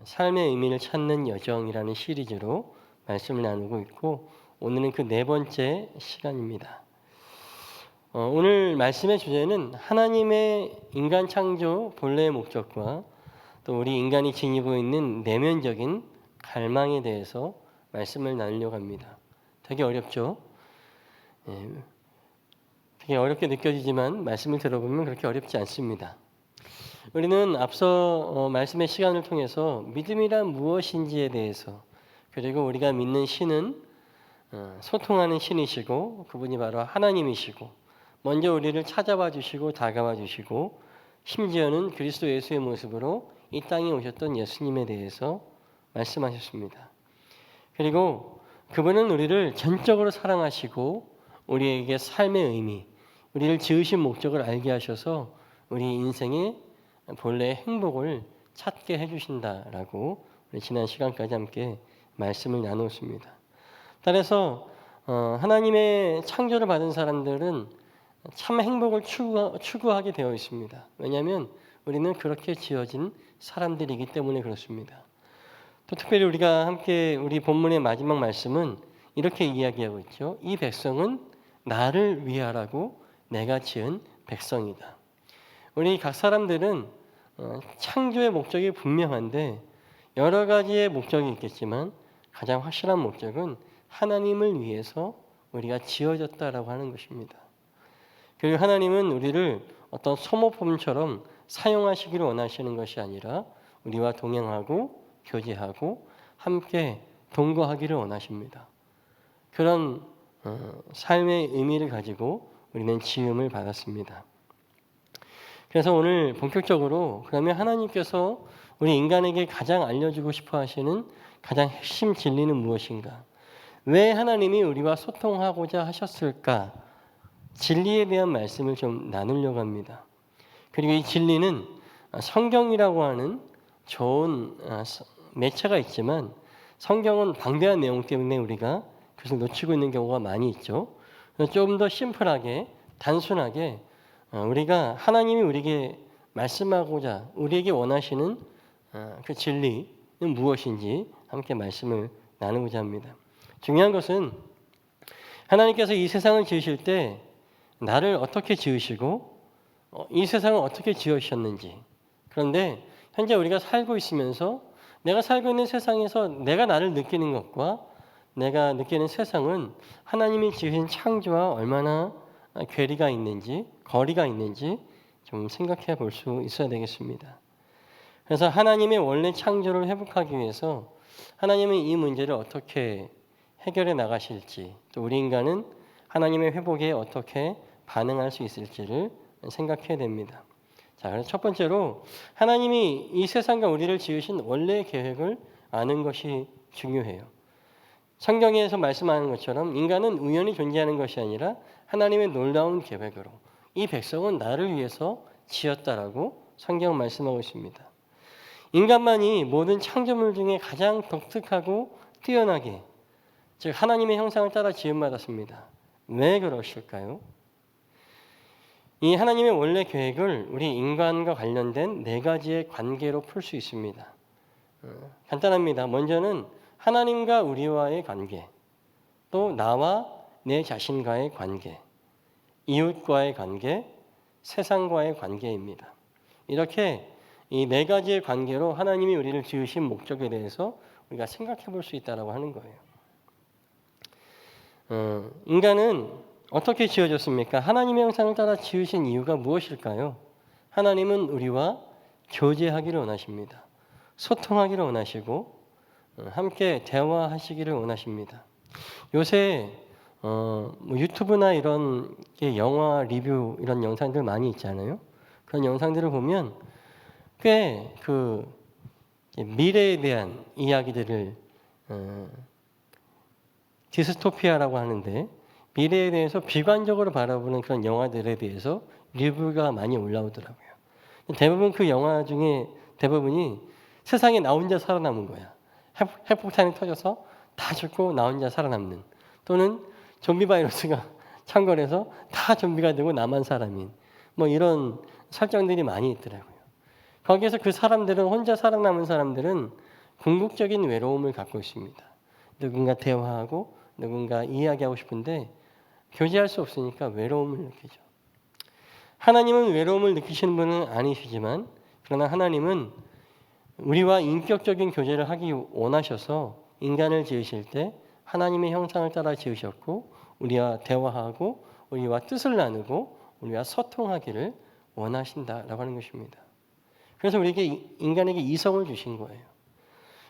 삶의 의미를 찾는 여정이라는 시리즈로 말씀을 나누고 있고 오늘은 그 네 번째 시간입니다. 오늘 말씀의 주제는 하나님의 인간 창조 본래의 목적과 또 우리 인간이 지니고 있는 내면적인 갈망에 대해서 말씀을 나누려고 합니다. 되게 어렵죠? 되게 어렵게 느껴지지만 말씀을 들어보면 그렇게 어렵지 않습니다. 우리는 앞서 말씀의 시간을 통해서 믿음이란 무엇인지에 대해서 그리고 우리가 믿는 신은 소통하는 신이시고 그분이 바로 하나님이시고 먼저 우리를 찾아와 주시고 다가와 주시고 심지어는 그리스도 예수의 모습으로 이 땅에 오셨던 예수님에 대해서 말씀하셨습니다. 그리고 그분은 우리를 전적으로 사랑하시고 우리에게 삶의 의미, 우리를 지으신 목적을 알게 하셔서 우리 인생의 본래의 행복을 찾게 해주신다라고 우리 지난 시간까지 함께 말씀을 나누었습니다. 따라서 하나님의 창조를 받은 사람들은 참 행복을 추구하게 되어 있습니다. 왜냐하면 우리는 그렇게 지어진 사람들이기 때문에 그렇습니다. 또 특별히 우리가 함께 우리 본문의 마지막 말씀은 이렇게 이야기하고 있죠. 이 백성은 나를 위하라고 내가 지은 백성이다. 우리 각 사람들은 창조의 목적이 분명한데 여러 가지의 목적이 있겠지만 가장 확실한 목적은 하나님을 위해서 우리가 지어졌다라고 하는 것입니다. 그리고 하나님은 우리를 어떤 소모품처럼 사용하시기를 원하시는 것이 아니라 우리와 동행하고 교제하고 함께 동거하기를 원하십니다. 그런 삶의 의미를 가지고 우리는 지음을 받았습니다. 그래서 오늘 본격적으로 그러면 하나님께서 우리 인간에게 가장 알려주고 싶어 하시는 가장 핵심 진리는 무엇인가? 왜 하나님이 우리와 소통하고자 하셨을까? 진리에 대한 말씀을 좀 나누려고 합니다. 그리고 이 진리는 성경이라고 하는 좋은 매체가 있지만 성경은 방대한 내용 때문에 우리가 그것을 놓치고 있는 경우가 많이 있죠. 좀 더 심플하게 단순하게 우리가 하나님이 우리에게 말씀하고자 우리에게 원하시는 그 진리는 무엇인지 함께 말씀을 나누고자 합니다. 중요한 것은 하나님께서 이 세상을 지으실 때 나를 어떻게 지으시고 이 세상을 어떻게 지으셨는지, 그런데 현재 우리가 살고 있으면서 내가 살고 있는 세상에서 내가 나를 느끼는 것과 내가 느끼는 세상은 하나님이 지으신 창조와 얼마나 괴리가 있는지, 거리가 있는지 좀 생각해 볼 수 있어야 되겠습니다. 그래서 하나님의 원래 창조를 회복하기 위해서 하나님은 이 문제를 어떻게 해결해 나가실지, 또 우리 인간은 하나님의 회복에 어떻게 반응할 수 있을지를 생각해야 됩니다. 자, 그래서 첫 번째로 하나님이 이 세상과 우리를 지으신 원래의 계획을 아는 것이 중요해요. 성경에서 말씀하는 것처럼 인간은 우연히 존재하는 것이 아니라 하나님의 놀라운 계획으로 이 백성은 나를 위해서 지었다라고 성경은 말씀하고 있습니다. 인간만이 모든 창조물 중에 가장 독특하고 뛰어나게, 즉 하나님의 형상을 따라 지음받았습니다. 왜 그러실까요? 이 하나님의 원래 계획을 우리 인간과 관련된 네 가지의 관계로 풀 수 있습니다. 간단합니다. 먼저는 하나님과 우리와의 관계, 또 나와 내 자신과의 관계, 이웃과의 관계, 세상과의 관계입니다. 이렇게 이 네 가지의 관계로 하나님이 우리를 지으신 목적에 대해서 우리가 생각해 볼 수 있다고 하는 거예요. 인간은 어떻게 지어졌습니까? 하나님의 형상을 따라 지으신 이유가 무엇일까요? 하나님은 우리와 교제하기를 원하십니다. 소통하기를 원하시고 함께 대화하시기를 원하십니다. 요새 유튜브나 이런 영화 리뷰 이런 영상들 많이 있잖아요. 그런 영상들을 보면 꽤 그 미래에 대한 이야기들을 디스토피아라고 하는데 미래에 대해서 비관적으로 바라보는 그런 영화들에 대해서 리뷰가 많이 올라오더라고요. 대부분 그 영화 중에 대부분이 세상에 나 혼자 살아남은 거야. 핵폭탄이 터져서 다 죽고 나 혼자 살아남는, 또는 좀비 바이러스가 창궐해서 다 좀비가 되고 나만 사람인, 뭐 이런 설정들이 많이 있더라고요. 거기에서 그 사람들은 혼자 살아남은 사람들은 궁극적인 외로움을 갖고 있습니다. 누군가 대화하고 누군가 이야기하고 싶은데 교제할 수 없으니까 외로움을 느끼죠. 하나님은 외로움을 느끼시는 분은 아니시지만 그러나 하나님은 우리와 인격적인 교제를 하기 원하셔서 인간을 지으실 때 하나님의 형상을 따라 지으셨고 우리와 대화하고 우리와 뜻을 나누고 우리와 소통하기를 원하신다라고 하는 것입니다. 그래서 인간에게 이성을 주신 거예요.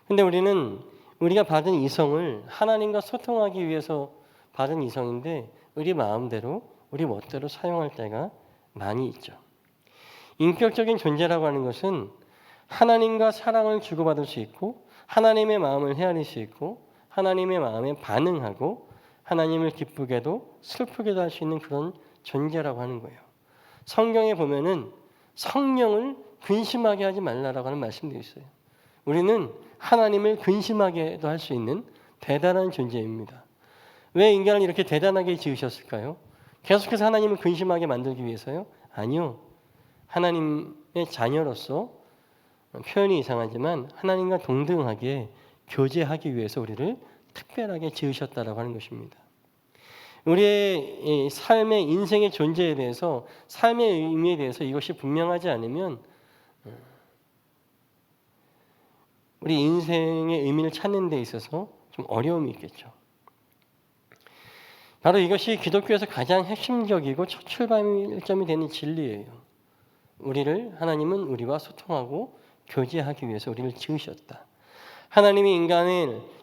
근데 우리는 우리가 받은 이성을 하나님과 소통하기 위해서 받은 이성인데 우리 마음대로 우리 멋대로 사용할 때가 많이 있죠. 인격적인 존재라고 하는 것은 하나님과 사랑을 주고받을 수 있고 하나님의 마음을 헤아릴 수 있고 하나님의 마음에 반응하고 하나님을 기쁘게도 슬프게도 할 수 있는 그런 존재라고 하는 거예요. 성경에 보면은 성령을 근심하게 하지 말라라고 하는 말씀도 있어요. 우리는 하나님을 근심하게도 할 수 있는 대단한 존재입니다. 왜 인간을 이렇게 대단하게 지으셨을까요? 계속해서 하나님을 근심하게 만들기 위해서요? 아니요. 하나님의 자녀로서 표현이 이상하지만 하나님과 동등하게 교제하기 위해서 우리를 특별하게 지으셨다라고 하는 것입니다. 우리의 삶의 인생의 존재에 대해서 삶의 의미에 대해서 이것이 분명하지 않으면 우리 인생의 의미를 찾는 데 있어서 좀 어려움이 있겠죠. 바로 이것이 기독교에서 가장 핵심적이고 첫 출발점이 되는 진리예요. 하나님은 우리와 소통하고 교제하기 위해서 우리를 지으셨다. 하나님이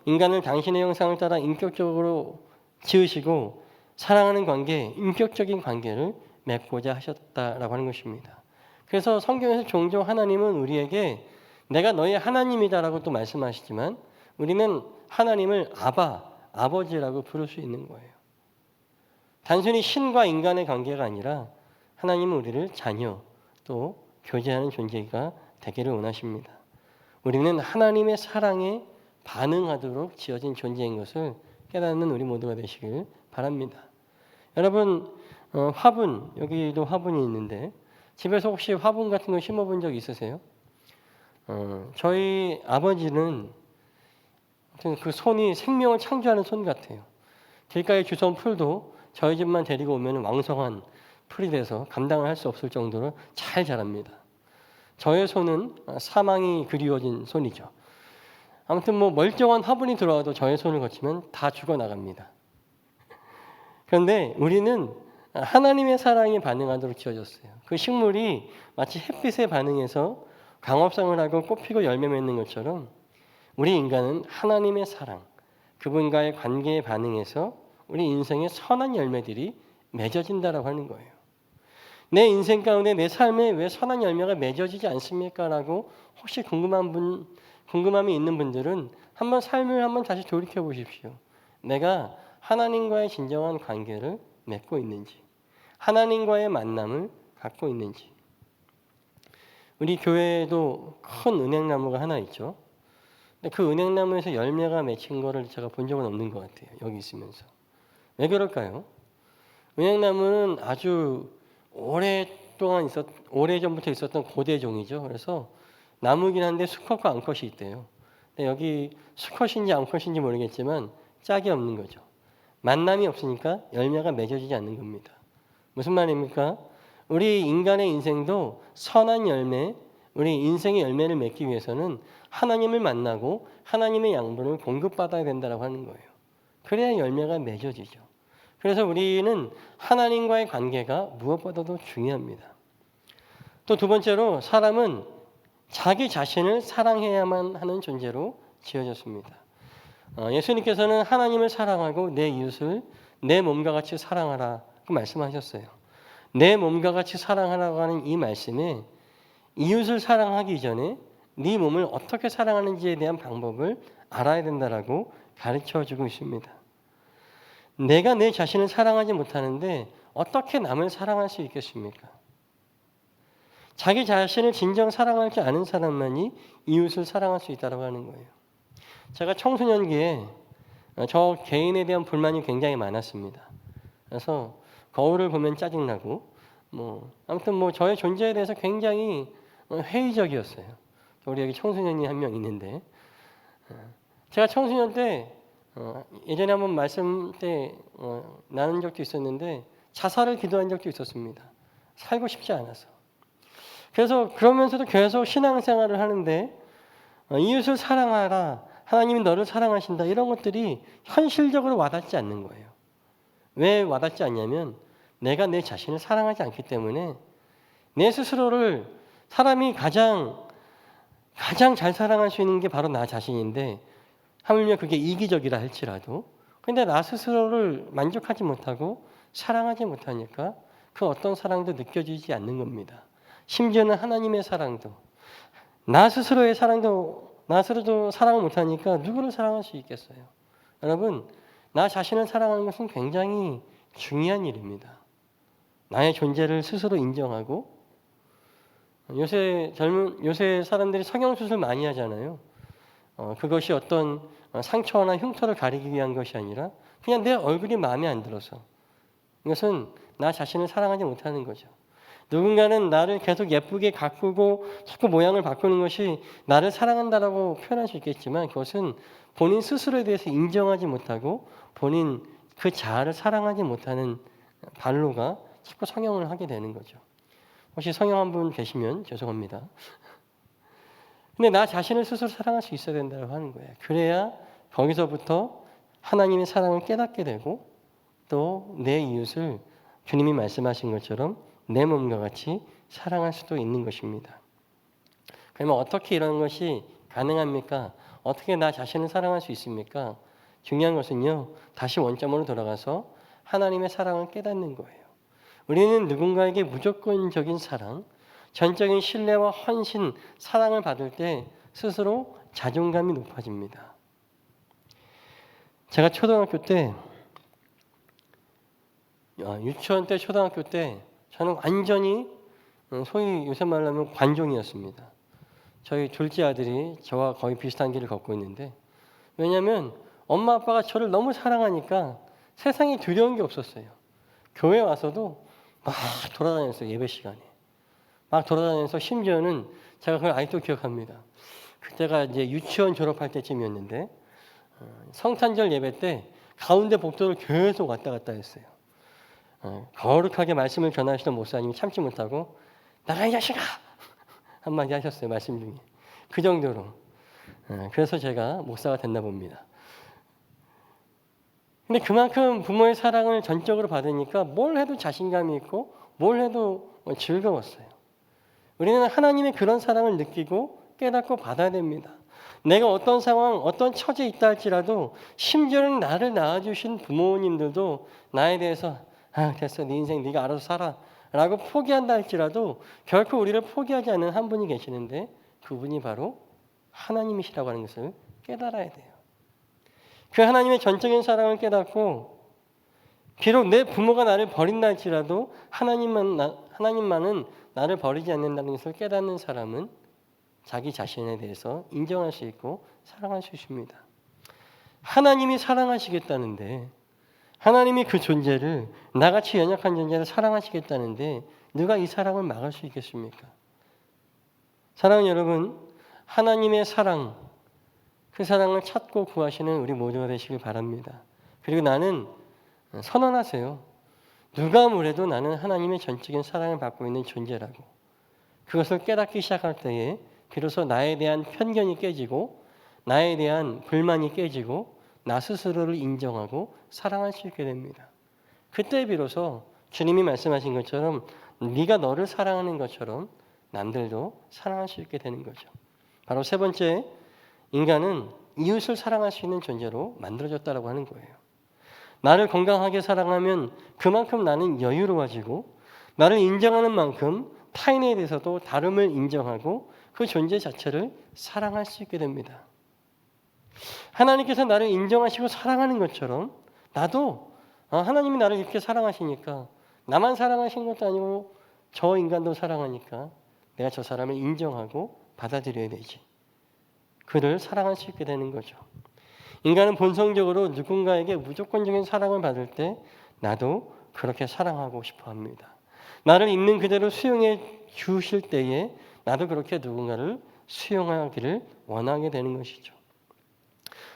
인간을 당신의 형상을 따라 인격적으로 지으시고 사랑하는 관계, 인격적인 관계를 맺고자 하셨다라고 하는 것입니다. 그래서 성경에서 종종 하나님은 우리에게 내가 너의 하나님이다라고 또 말씀하시지만 우리는 하나님을 아버지라고 부를 수 있는 거예요. 단순히 신과 인간의 관계가 아니라 하나님은 우리를 자녀 또 교제하는 존재가 되기를 원하십니다. 우리는 하나님의 사랑에 반응하도록 지어진 존재인 것을 깨닫는 우리 모두가 되시길 바랍니다. 여러분 화분, 여기도 화분이 있는데 집에서 혹시 화분 같은 거 심어본 적 있으세요? 저희 아버지는 그 손이 생명을 창조하는 손 같아요. 길가에 주워온 풀도 저희 집만 데리고 오면 왕성한 풀이 돼서 감당을 할 수 없을 정도로 잘 자랍니다. 저의 손은 사망이 그리워진 손이죠. 아무튼 멀쩡한 화분이 들어와도 저의 손을 거치면 다 죽어나갑니다. 그런데 우리는 하나님의 사랑에 반응하도록 지어졌어요. 그 식물이 마치 햇빛에 반응해서 광합성을 하고 꽃피고 열매 맺는 것처럼 우리 인간은 하나님의 사랑, 그분과의 관계에 반응해서 우리 인생의 선한 열매들이 맺어진다라고 하는 거예요. 내 인생 가운데 내 삶에 왜 선한 열매가 맺어지지 않습니까? 라고 혹시 궁금함이 있는 분들은 삶을 한번 다시 돌이켜 보십시오. 내가 하나님과의 진정한 관계를 맺고 있는지, 하나님과의 만남을 갖고 있는지. 우리 교회에도 큰 은행나무가 하나 있죠. 근데 그 은행나무에서 열매가 맺힌 거를 제가 본 적은 없는 것 같아요. 여기 있으면서. 왜 그럴까요? 은행나무는 아주 오래전부터 있었던 고대 종이죠. 그래서 나무긴 한데 수컷과 암컷이 있대요. 근데 여기 수컷인지 암컷인지 모르겠지만 짝이 없는 거죠. 만남이 없으니까 열매가 맺어지지 않는 겁니다. 무슨 말입니까? 우리 인간의 인생도 선한 열매, 우리 인생의 열매를 맺기 위해서는 하나님을 만나고 하나님의 양분을 공급받아야 된다고 하는 거예요. 그래야 열매가 맺어지죠. 그래서 우리는 하나님과의 관계가 무엇보다도 중요합니다. 또 두 번째로 사람은 자기 자신을 사랑해야만 하는 존재로 지어졌습니다. 예수님께서는 하나님을 사랑하고 내 이웃을 내 몸과 같이 사랑하라고 말씀하셨어요. 내 몸과 같이 사랑하라고 하는 이 말씀에 이웃을 사랑하기 전에 네 몸을 어떻게 사랑하는지에 대한 방법을 알아야 된다라고 가르쳐주고 있습니다. 내가 내 자신을 사랑하지 못하는데 어떻게 남을 사랑할 수 있겠습니까? 자기 자신을 진정 사랑할 줄 아는 사람만이 이웃을 사랑할 수 있다고 하는 거예요. 제가 청소년기에 저 개인에 대한 불만이 굉장히 많았습니다. 그래서 거울을 보면 짜증나고 아무튼 저의 존재에 대해서 굉장히 회의적이었어요. 우리 여기 청소년이 한 명 있는데 제가 청소년 때 예전에 한번 말씀 때 나눈 적도 있었는데 자살을 기도한 적도 있었습니다. 살고 싶지 않아서. 그래서 그러면서도 계속 신앙생활을 하는데 이웃을 사랑하라, 하나님이 너를 사랑하신다, 이런 것들이 현실적으로 와닿지 않는 거예요. 왜 와닿지 않냐면 내가 내 자신을 사랑하지 않기 때문에 내 스스로를 사람이 가장 잘 사랑할 수 있는 게 바로 나 자신인데 하물며 그게 이기적이라 할지라도 근데 나 스스로를 만족하지 못하고 사랑하지 못하니까 그 어떤 사랑도 느껴지지 않는 겁니다. 심지어는 하나님의 사랑도 나 스스로의 사랑도 나 스스로도 사랑을 못하니까 누구를 사랑할 수 있겠어요? 여러분, 나 자신을 사랑하는 것은 굉장히 중요한 일입니다. 나의 존재를 스스로 인정하고 요새 사람들이 성형수술 많이 하잖아요. 그것이 어떤 상처나 흉터를 가리기 위한 것이 아니라 그냥 내 얼굴이 마음에 안 들어서 이것은 나 자신을 사랑하지 못하는 거죠. 누군가는 나를 계속 예쁘게 가꾸고 자꾸 모양을 바꾸는 것이 나를 사랑한다라고 표현할 수 있겠지만 그것은 본인 스스로에 대해서 인정하지 못하고 본인 그 자아를 사랑하지 못하는 발로가 자꾸 성형을 하게 되는 거죠. 혹시 성형한 분 계시면 죄송합니다. 근데 나 자신을 스스로 사랑할 수 있어야 된다고 하는 거예요. 그래야 거기서부터 하나님의 사랑을 깨닫게 되고 또 내 이웃을 주님이 말씀하신 것처럼 내 몸과 같이 사랑할 수도 있는 것입니다. 그러면 어떻게 이런 것이 가능합니까? 어떻게 나 자신을 사랑할 수 있습니까? 중요한 것은요. 다시 원점으로 돌아가서 하나님의 사랑을 깨닫는 거예요. 우리는 누군가에게 무조건적인 사랑, 전적인 신뢰와 헌신, 사랑을 받을 때 스스로 자존감이 높아집니다. 제가 초등학교 때, 유치원 때, 초등학교 때 저는 완전히 소위 요새 말로 하면 관종이었습니다. 저희 둘째 아들이 저와 거의 비슷한 길을 걷고 있는데 왜냐하면 엄마 아빠가 저를 너무 사랑하니까 세상에 두려운 게 없었어요. 교회 와서도 막 돌아다녔어요. 예배 시간에. 막 돌아다녀서 심지어는 제가 그걸 아직도 기억합니다. 그때가 이제 유치원 졸업할 때쯤이었는데 성탄절 예배 때 가운데 복도를 계속 왔다 갔다 했어요. 거룩하게 말씀을 전하시던 목사님이 참지 못하고 나가 이 자식아! 한마디 하셨어요. 말씀 중에. 그 정도로. 그래서 제가 목사가 됐나 봅니다. 근데 그만큼 부모의 사랑을 전적으로 받으니까 뭘 해도 자신감이 있고 뭘 해도 즐거웠어요. 우리는 하나님의 그런 사랑을 느끼고 깨닫고 받아야 됩니다. 내가 어떤 상황, 어떤 처지에 있다 할지라도 심지어는 나를 낳아주신 부모님들도 나에 대해서 됐어, 네 인생 네가 알아서 살아 라고 포기한다 할지라도 결코 우리를 포기하지 않는 한 분이 계시는데 그분이 바로 하나님이시라고 하는 것을 깨달아야 돼요. 그 하나님의 전적인 사랑을 깨닫고 비록 내 부모가 나를 버린다 할지라도 하나님만은 나를 버리지 않는다는 것을 깨닫는 사람은 자기 자신에 대해서 인정할 수 있고 사랑할 수 있습니다. 하나님이 사랑하시겠다는데 하나님이 그 존재를 나같이 연약한 존재를 사랑하시겠다는데 누가 이 사랑을 막을 수 있겠습니까? 사랑하는 여러분, 하나님의 사랑, 그 사랑을 찾고 구하시는 우리 모두가 되시길 바랍니다. 그리고 나는 선언하세요. 누가 뭐래도 나는 하나님의 전적인 사랑을 받고 있는 존재라고. 그것을 깨닫기 시작할 때에 비로소 나에 대한 편견이 깨지고 나에 대한 불만이 깨지고 나 스스로를 인정하고 사랑할 수 있게 됩니다. 그때 비로소 주님이 말씀하신 것처럼 네가 너를 사랑하는 것처럼 남들도 사랑할 수 있게 되는 거죠. 바로 세 번째, 인간은 이웃을 사랑할 수 있는 존재로 만들어졌다고 하는 거예요. 나를 건강하게 사랑하면 그만큼 나는 여유로워지고 나를 인정하는 만큼 타인에 대해서도 다름을 인정하고 그 존재 자체를 사랑할 수 있게 됩니다. 하나님께서 나를 인정하시고 사랑하는 것처럼 나도 하나님이 나를 이렇게 사랑하시니까 나만 사랑하신 것도 아니고 저 인간도 사랑하니까 내가 저 사람을 인정하고 받아들여야 되지. 그를 사랑할 수 있게 되는 거죠. 인간은 본성적으로 누군가에게 무조건적인 사랑을 받을 때 나도 그렇게 사랑하고 싶어 합니다. 나를 있는 그대로 수용해 주실 때에 나도 그렇게 누군가를 수용하기를 원하게 되는 것이죠.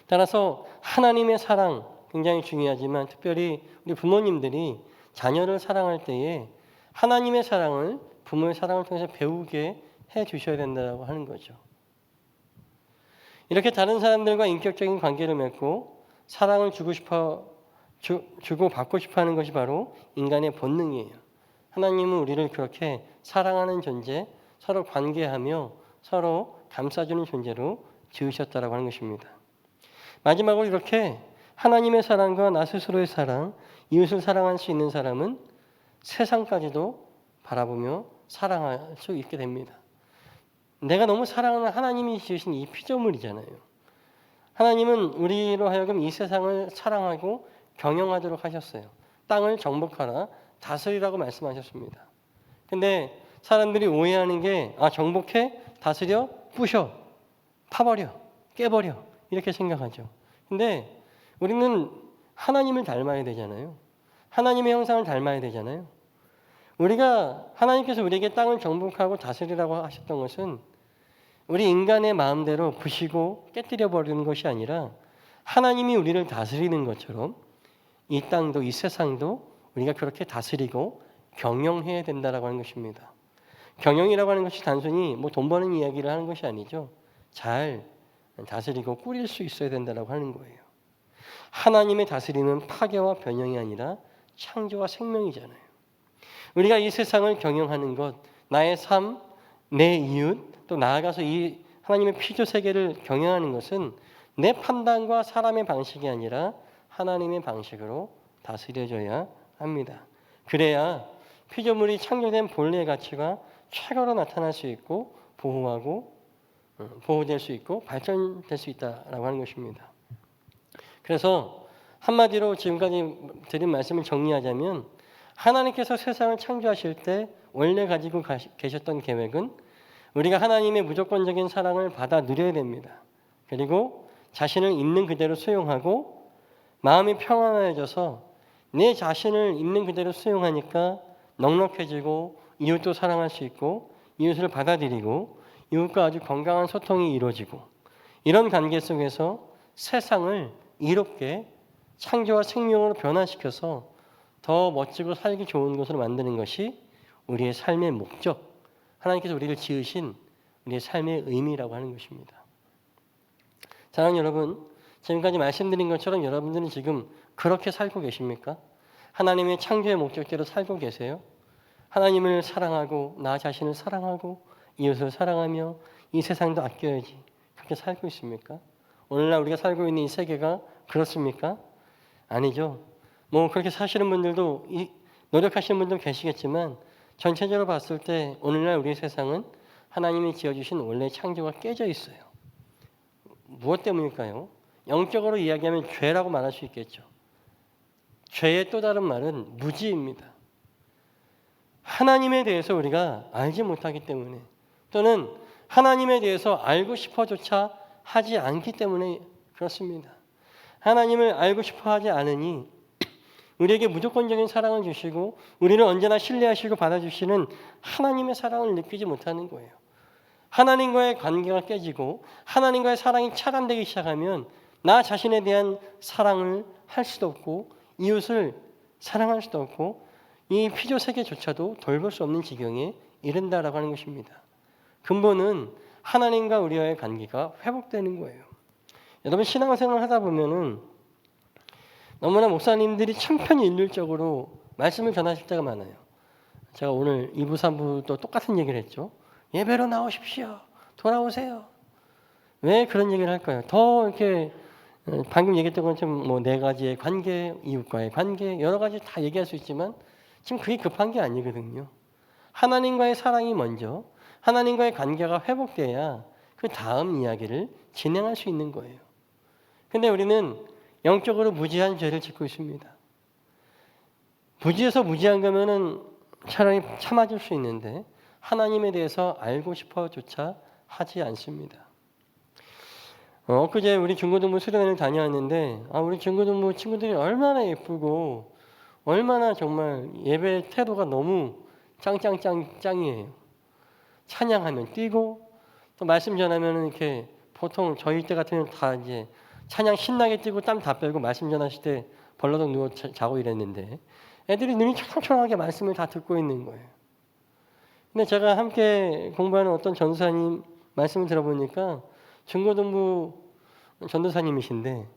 따라서 하나님의 사랑 굉장히 중요하지만 특별히 우리 부모님들이 자녀를 사랑할 때에 하나님의 사랑을 부모의 사랑을 통해서 배우게 해 주셔야 된다고 하는 거죠. 이렇게 다른 사람들과 인격적인 관계를 맺고 사랑을 주고 받고 싶어 하는 것이 바로 인간의 본능이에요. 하나님은 우리를 그렇게 사랑하는 존재, 서로 관계하며 서로 감싸주는 존재로 지으셨다라고 하는 것입니다. 마지막으로 이렇게 하나님의 사랑과 나 스스로의 사랑, 이웃을 사랑할 수 있는 사람은 세상까지도 바라보며 사랑할 수 있게 됩니다. 내가 너무 사랑하는 하나님이 지으신 이 피조물이잖아요. 하나님은 우리로 하여금 이 세상을 사랑하고 경영하도록 하셨어요. 땅을 정복하라, 다스리라고 말씀하셨습니다. 근데 사람들이 오해하는 게 정복해, 다스려, 부셔, 파버려, 깨버려 이렇게 생각하죠. 근데 우리는 하나님을 닮아야 되잖아요. 하나님의 형상을 닮아야 되잖아요. 우리가 하나님께서 우리에게 땅을 정복하고 다스리라고 하셨던 것은 우리 인간의 마음대로 부시고 깨뜨려 버리는 것이 아니라 하나님이 우리를 다스리는 것처럼 이 땅도 이 세상도 우리가 그렇게 다스리고 경영해야 된다라고 하는 것입니다. 경영이라고 하는 것이 단순히 돈 버는 이야기를 하는 것이 아니죠. 잘 다스리고 꾸릴 수 있어야 된다라고 하는 거예요. 하나님의 다스림은 파괴와 변형이 아니라 창조와 생명이잖아요. 우리가 이 세상을 경영하는 것, 나의 삶, 내 이웃, 또 나아가서 이 하나님의 피조 세계를 경영하는 것은 내 판단과 사람의 방식이 아니라 하나님의 방식으로 다스려져야 합니다. 그래야 피조물이 창조된 본래의 가치가 최고로 나타날 수 있고 보호될 수 있고 발전될 수 있다라고 하는 것입니다. 그래서 한마디로 지금까지 드린 말씀을 정리하자면 하나님께서 세상을 창조하실 때 원래 가지고 계셨던 계획은 우리가 하나님의 무조건적인 사랑을 받아 누려야 됩니다. 그리고 자신을 있는 그대로 수용하고 마음이 평안해져서 내 자신을 있는 그대로 수용하니까 넉넉해지고 이웃도 사랑할 수 있고 이웃을 받아들이고 이웃과 아주 건강한 소통이 이루어지고 이런 관계 속에서 세상을 이롭게 창조와 생명으로 변화시켜서 더 멋지고 살기 좋은 곳으로 만드는 것이 우리의 삶의 목적, 하나님께서 우리를 지으신 우리의 삶의 의미라고 하는 것입니다. 사랑하는 여러분, 지금까지 말씀드린 것처럼 여러분들은 지금 그렇게 살고 계십니까? 하나님의 창조의 목적대로 살고 계세요? 하나님을 사랑하고 나 자신을 사랑하고 이웃을 사랑하며 이 세상도 아껴야지 그렇게 살고 있습니까? 오늘날 우리가 살고 있는 이 세계가 그렇습니까? 아니죠. 그렇게 사시는 분들도 노력하시는 분도 계시겠지만 전체적으로 봤을 때 오늘날 우리의 세상은 하나님이 지어주신 원래 창조가 깨져 있어요. 무엇 때문일까요? 영적으로 이야기하면 죄라고 말할 수 있겠죠. 죄의 또 다른 말은 무지입니다. 하나님에 대해서 우리가 알지 못하기 때문에 또는 하나님에 대해서 알고 싶어조차 하지 않기 때문에 그렇습니다. 하나님을 알고 싶어 하지 않으니 우리에게 무조건적인 사랑을 주시고 우리를 언제나 신뢰하시고 받아주시는 하나님의 사랑을 느끼지 못하는 거예요. 하나님과의 관계가 깨지고 하나님과의 사랑이 차단되기 시작하면 나 자신에 대한 사랑을 할 수도 없고 이웃을 사랑할 수도 없고 이 피조 세계조차도 돌볼 수 없는 지경에 이른다라고 하는 것입니다. 근본은 하나님과 우리와의 관계가 회복되는 거예요. 여러분 신앙생활을 하다 보면은 너무나 목사님들이 천편일률적으로 말씀을 전하실 때가 많아요. 제가 오늘 2부, 3부도 똑같은 얘기를 했죠. 예배로 나오십시오. 돌아오세요. 왜 그런 얘기를 할까요? 더 이렇게 방금 얘기했던 것처럼 4가지의 관계, 이웃과의 관계 여러 가지 다 얘기할 수 있지만 지금 그게 급한 게 아니거든요. 하나님과의 사랑이 먼저 하나님과의 관계가 회복돼야 그 다음 이야기를 진행할 수 있는 거예요. 근데 우리는 영적으로 무지한 죄를 짓고 있습니다. 무지해서 무지한 거면은 차라리 참아줄 수 있는데 하나님에 대해서 알고 싶어조차 하지 않습니다. 엊그제 우리 중고등부 수련회를 다녀왔는데 우리 중고등부 친구들이 얼마나 예쁘고 얼마나 정말 예배 태도가 너무 짱이에요. 찬양하면 뛰고, 또 말씀 전하면 이렇게 보통 저희 때 같으면 다 이제 찬양 신나게 뛰고 땀 다 빼고 말씀 전하실 때 벌러덩 누워 자고 이랬는데 애들이 눈이 초롱초롱하게 말씀을 다 듣고 있는 거예요. 근데 제가 함께 공부하는 어떤 전도사님 말씀을 들어보니까 중고등부 전도사님이신데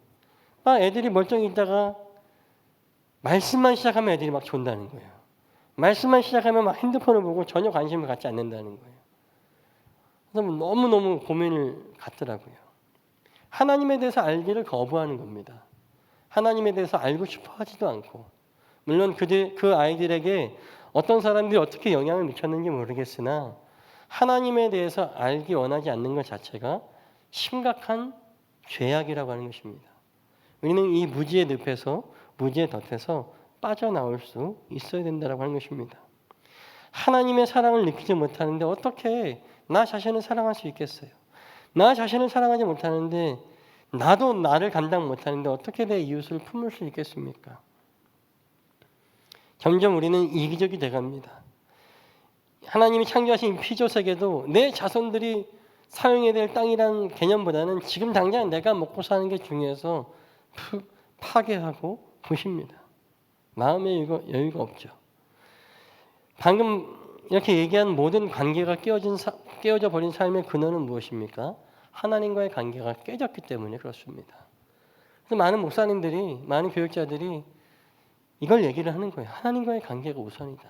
막 애들이 멀쩡히 있다가 말씀만 시작하면 애들이 막 존다는 거예요. 말씀만 시작하면 막 핸드폰을 보고 전혀 관심을 갖지 않는다는 거예요. 그래서 너무너무 고민을 갖더라고요. 하나님에 대해서 알기를 거부하는 겁니다. 하나님에 대해서 알고 싶어 하지도 않고, 물론 그 아이들에게 어떤 사람들이 어떻게 영향을 미쳤는지 모르겠으나 하나님에 대해서 알기 원하지 않는 것 자체가 심각한 죄악이라고 하는 것입니다. 우리는 이 무지의 늪에서, 무지의 덫에서 빠져나올 수 있어야 된다고 하는 것입니다. 하나님의 사랑을 느끼지 못하는데 어떻게 나 자신을 사랑할 수 있겠어요? 나 자신을 사랑하지 못하는데, 나도 나를 감당 못하는데 어떻게 내 이웃을 품을 수 있겠습니까? 점점 우리는 이기적이 돼갑니다. 하나님이 창조하신 피조 세계도 내 자손들이 사용해야 될 땅이란 개념보다는 지금 당장 내가 먹고 사는 게 중요해서 파괴하고 부십니다. 마음의 여유가 없죠. 방금 이렇게 얘기한 모든 관계가 깨어져 버린 삶의 근원은 무엇입니까? 하나님과의 관계가 깨졌기 때문에 그렇습니다. 그래서 많은 목사님들이, 많은 교육자들이 이걸 얘기를 하는 거예요. 하나님과의 관계가 우선이다.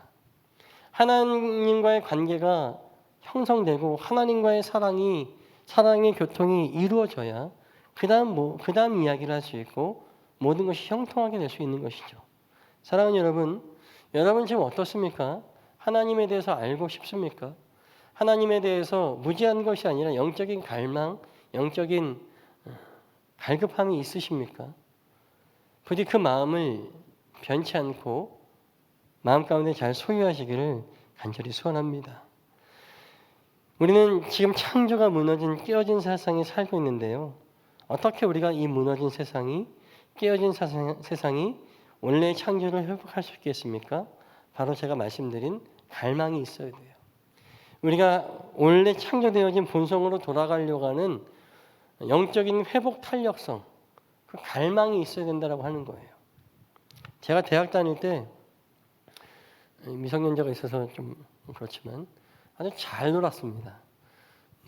하나님과의 관계가 형성되고 하나님과의 사랑의 교통이 이루어져야 그다음 이야기를 할 수 있고 모든 것이 형통하게 될 수 있는 것이죠. 사랑하는 여러분 지금 어떻습니까? 하나님에 대해서 알고 싶습니까? 하나님에 대해서 무지한 것이 아니라 영적인 갈망, 영적인 갈급함이 있으십니까? 부디 그 마음을 변치 않고 마음 가운데 잘 소유하시기를 간절히 소원합니다. 우리는 지금 창조가 무너진 깨어진 세상에 살고 있는데요. 어떻게 우리가 이 무너진 세상이, 깨어진 세상이 원래의 창조를 회복할 수 있겠습니까? 바로 제가 말씀드린 갈망이 있어야 돼요. 우리가 원래 창조되어진 본성으로 돌아가려고 하는 영적인 회복 탄력성, 그 갈망이 있어야 된다고 하는 거예요. 제가 대학 다닐 때 미성년자가 있어서 좀 그렇지만 아주 잘 놀았습니다.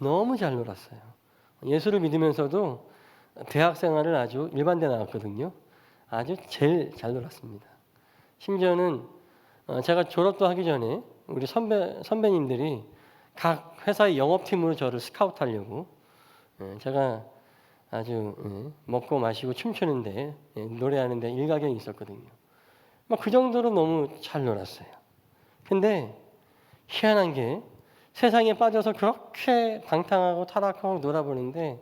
너무 잘 놀았어요. 예수를 믿으면서도 대학 생활을 아주 일반대 나왔거든요. 아주 제일 잘 놀았습니다. 심지어는 제가 졸업도 하기 전에 우리 선배님들이 각 회사의 영업팀으로 저를 스카우트하려고 제가 아주 먹고 마시고 춤추는데 노래하는데 일가견이 있었거든요. 그 정도로 너무 잘 놀았어요. 근데 희한한 게 세상에 빠져서 그렇게 방탕하고 타락하고 놀아보는데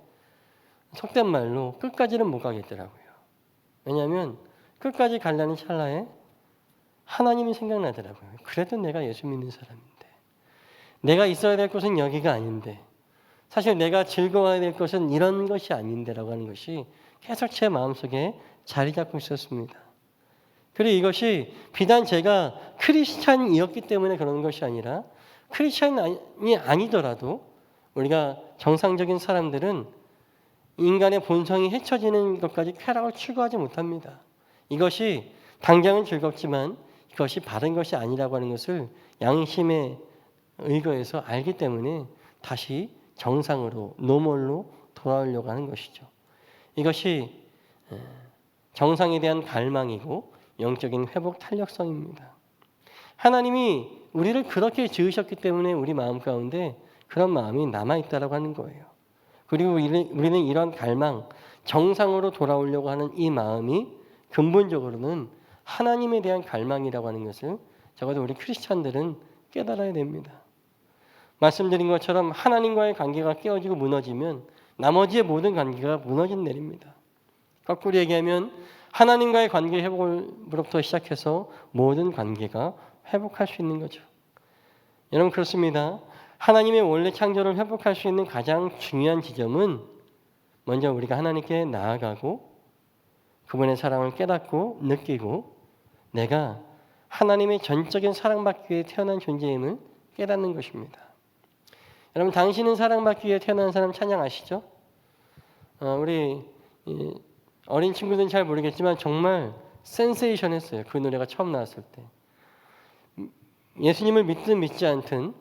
속된 말로 끝까지는 못 가겠더라고요. 왜냐하면 끝까지 가려는 찰나에 하나님이 생각나더라고요. 그래도 내가 예수 믿는 사람인데, 내가 있어야 될 곳은 여기가 아닌데, 사실 내가 즐거워야 될 것은 이런 것이 아닌데라고 하는 것이 계속 제 마음속에 자리 잡고 있었습니다. 그리고 이것이 비단 제가 크리스찬이었기 때문에 그런 것이 아니라 크리스찬이 아니더라도 우리가 정상적인 사람들은 인간의 본성이 헤쳐지는 것까지 쾌락을 추구하지 못합니다. 이것이 당장은 즐겁지만 이것이 바른 것이 아니라고 하는 것을 양심에 의거해서 알기 때문에 다시 정상으로, 노멀로 돌아오려고 하는 것이죠. 이것이 정상에 대한 갈망이고 영적인 회복 탄력성입니다. 하나님이 우리를 그렇게 지으셨기 때문에 우리 마음 가운데 그런 마음이 남아있다고 하는 거예요. 그리고 우리는 이런 갈망, 정상으로 돌아오려고 하는 이 마음이 근본적으로는 하나님에 대한 갈망이라고 하는 것을 적어도 우리 크리스찬들은 깨달아야 됩니다. 말씀드린 것처럼 하나님과의 관계가 깨어지고 무너지면 나머지의 모든 관계가 무너진 내립니다. 거꾸로 얘기하면 하나님과의 관계 회복으로부터 시작해서 모든 관계가 회복할 수 있는 거죠. 여러분 그렇습니다. 하나님의 원래 창조를 회복할 수 있는 가장 중요한 지점은 먼저 우리가 하나님께 나아가고 그분의 사랑을 깨닫고 느끼고 내가 하나님의 전적인 사랑받기 위해 태어난 존재임을 깨닫는 것입니다. 여러분, 당신은 사랑받기 위해 태어난 사람 찬양 아시죠? 우리 어린 친구들은 잘 모르겠지만 정말 센세이션했어요. 그 노래가 처음 나왔을 때. 예수님을 믿든 믿지 않든,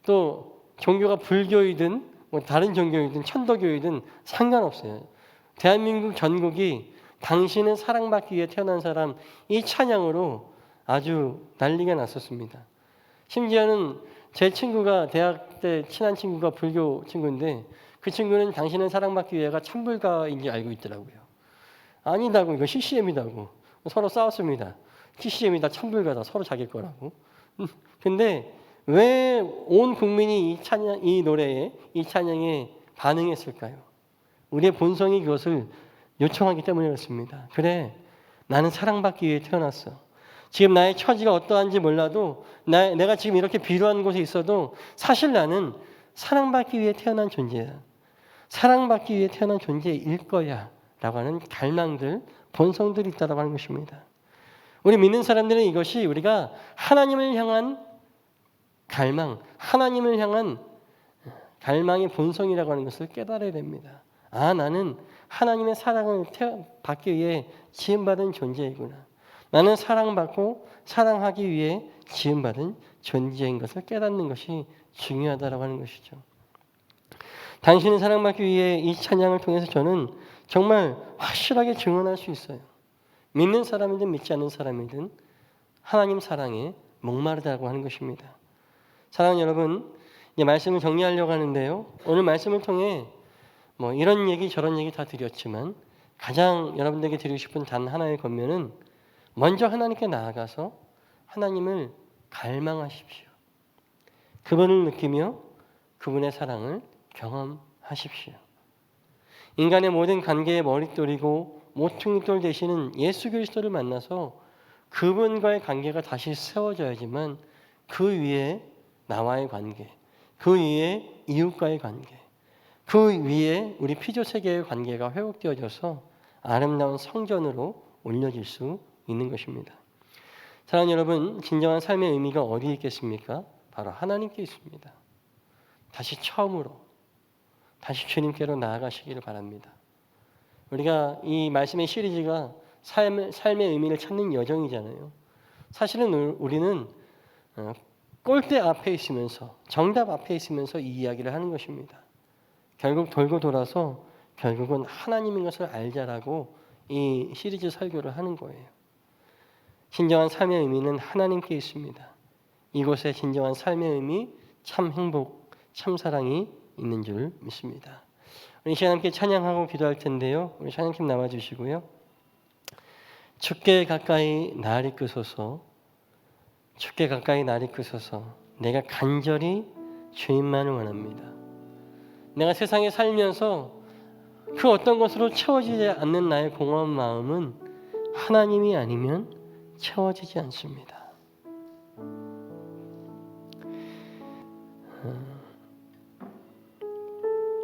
또 종교가 불교이든 뭐 다른 종교이든 천도교이든 상관없어요. 대한민국 전국이 당신은 사랑받기 위해 태어난 사람 이 찬양으로 아주 난리가 났었습니다. 심지어는 제 친구가 대학 때 친한 친구가 불교 친구인데 그 친구는 당신은 사랑받기 위해가 찬불가인지 알고 있더라고요. 아니다고, 이거 CCM이다고. 서로 싸웠습니다. CCM이다, 찬불가다, 서로 자기 거라고. 근데 왜 온 국민이 이 찬양, 이 노래에, 이 찬양에 반응했을까요? 우리의 본성이 그것을 요청하기 때문이었습니다. 그래, 나는 사랑받기 위해 태어났어. 지금 나의 처지가 어떠한지 몰라도 내가 지금 이렇게 비루한 곳에 있어도 사실 나는 사랑받기 위해 태어난 존재야. 사랑받기 위해 태어난 존재일 거야 라고 하는 갈망들, 본성들이 있다고 하는 것입니다. 우리 믿는 사람들은 이것이 우리가 하나님을 향한 갈망, 하나님을 향한 갈망의 본성이라고 하는 것을 깨달아야 됩니다. 아, 나는 하나님의 사랑을 받기 위해 지음받은 존재이구나. 나는 사랑받고 사랑하기 위해 지음받은 존재인 것을 깨닫는 것이 중요하다고 하는 것이죠. 당신은 사랑받기 위해 이 찬양을 통해서 저는 정말 확실하게 증언할 수 있어요. 믿는 사람이든 믿지 않는 사람이든 하나님 사랑에 목마르다고 하는 것입니다. 사랑하는 여러분, 이제 말씀을 정리하려고 하는데요. 오늘 말씀을 통해 뭐 이런 얘기 저런 얘기 다 드렸지만 가장 여러분들에게 드리고 싶은 단 하나의 권면은 먼저 하나님께 나아가서 하나님을 갈망하십시오. 그분을 느끼며 그분의 사랑을 경험하십시오. 인간의 모든 관계의 머릿돌이고 모퉁이돌 되시는 예수 그리스도를 만나서 그분과의 관계가 다시 세워져야지만 그 위에 나와의 관계, 그 위에 이웃과의 관계, 그 위에 우리 피조 세계의 관계가 회복되어져서 아름다운 성전으로 올려질 수 있는 것입니다. 사랑하는 여러분, 진정한 삶의 의미가 어디에 있겠습니까? 바로 하나님께 있습니다. 다시 처음으로, 다시 주님께로 나아가시기를 바랍니다. 우리가 이 말씀의 시리즈가 삶의 의미를 찾는 여정이잖아요. 사실은 우리는 꼴대 앞에 있으면서, 정답 앞에 있으면서 이 이야기를 하는 것입니다. 결국 돌고 돌아서 결국은 하나님인 것을 알자라고 이 시리즈 설교를 하는 거예요. 진정한 삶의 의미는 하나님께 있습니다. 이곳에 진정한 삶의 의미, 참 행복, 참 사랑이 있는 줄 믿습니다. 우리 시간 함께 찬양하고 기도할 텐데요. 우리 찬양팀 나와주시고요. 주께 가까이 날 이끄소서, 주께 가까이 날 이끄소서. 내가 간절히 주님만을 원합니다. 내가 세상에 살면서 그 어떤 것으로 채워지지 않는 나의 공허한 마음은 하나님이 아니면 채워지지 않습니다.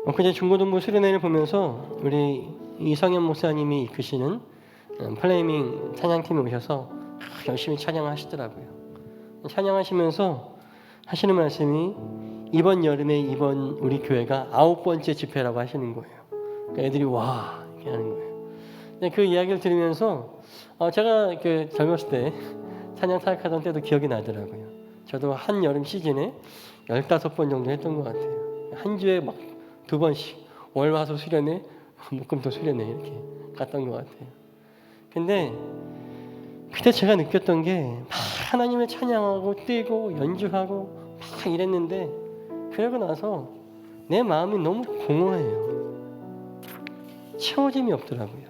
엊그제 중고등부 수련회를 보면서 우리 이성현 목사님이 이끄시는 플레이밍 찬양팀에 오셔서 열심히 찬양하시더라고요. 찬양하시면서 하시는 말씀이 이번 여름에 이번 우리 교회가 9번째 집회라고 하시는 거예요. 그러니까 애들이 와 이렇게 하는 거예요. 근데 그 이야기를 들으면서 제가 그 젊었을 때 찬양 사역하던 때도 기억이 나더라고요. 저도 한 여름 시즌에 15번 정도 했던 것 같아요. 한 주에 막 2번씩 월화수 수련회, 목금토 수련회 이렇게 갔던 것 같아요. 근데 그때 제가 느꼈던 게 막 하나님을 찬양하고 뛰고 연주하고 막 이랬는데 그러고 나서 내 마음이 너무 공허해요. 채워짐이 없더라고요.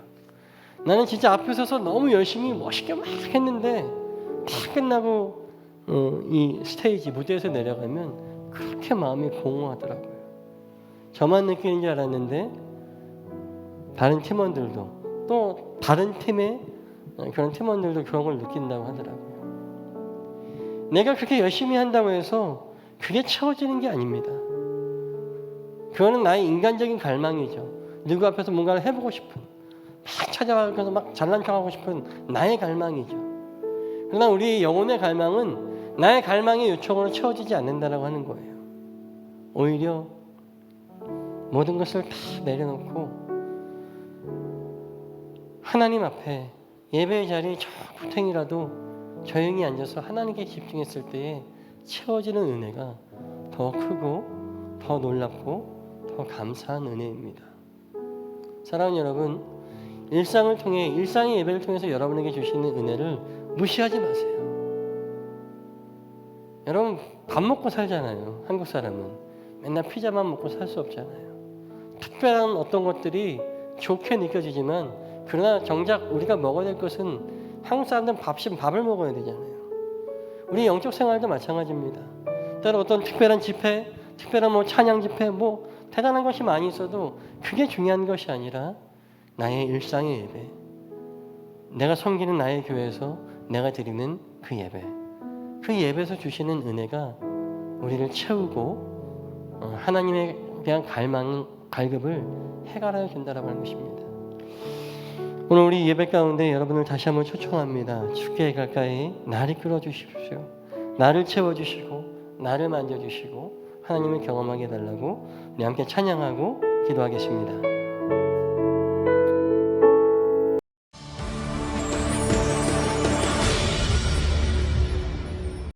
나는 진짜 앞에 서서 너무 열심히 멋있게 막 했는데 다 끝나고 이 스테이지 무대에서 내려가면 그렇게 마음이 공허하더라고요. 저만 느끼는 줄 알았는데 다른 팀원들도 또 다른 팀의 그런 팀원들도 그런 걸 느낀다고 하더라고요. 내가 그렇게 열심히 한다고 해서 그게 채워지는 게 아닙니다. 그거는 나의 인간적인 갈망이죠. 누구 앞에서 뭔가를 해보고 싶은, 막 찾아가서 막 잘난 척하고 싶은 나의 갈망이죠. 그러나 우리 영혼의 갈망은 나의 갈망의 요청으로 채워지지 않는다라고 하는 거예요. 오히려 모든 것을 다 내려놓고 하나님 앞에 예배의 자리에 저 구탱이라도 조용히 앉아서 하나님께 집중했을 때에 채워지는 은혜가 더 크고 더 놀랍고 더 감사한 은혜입니다. 사랑하는 여러분, 일상의 예배를 통해서 여러분에게 주시는 은혜를 무시하지 마세요. 여러분, 밥 먹고 살잖아요. 한국 사람은 맨날 피자만 먹고 살 수 없잖아요. 특별한 어떤 것들이 좋게 느껴지지만 그러나 정작 우리가 먹어야 될 것은 한국 사람들은 밥을 먹어야 되잖아요. 우리 영적 생활도 마찬가지입니다. 때로 어떤 특별한 집회, 특별한 찬양 집회, 대단한 것이 많이 있어도 그게 중요한 것이 아니라 나의 일상의 예배, 내가 섬기는 나의 교회에서 내가 드리는 그 예배, 그 예배에서 주시는 은혜가 우리를 채우고 하나님에 대한 갈급을 해결하여 준다라고 하는 것입니다. 오늘 우리 예배 가운데 여러분을 다시 한번 초청합니다. 주께 가까이 나를 끌어주십시오. 나를 채워주시고 나를 만져주시고 하나님을 경험하게 해달라고 우리 함께 찬양하고 기도하겠습니다.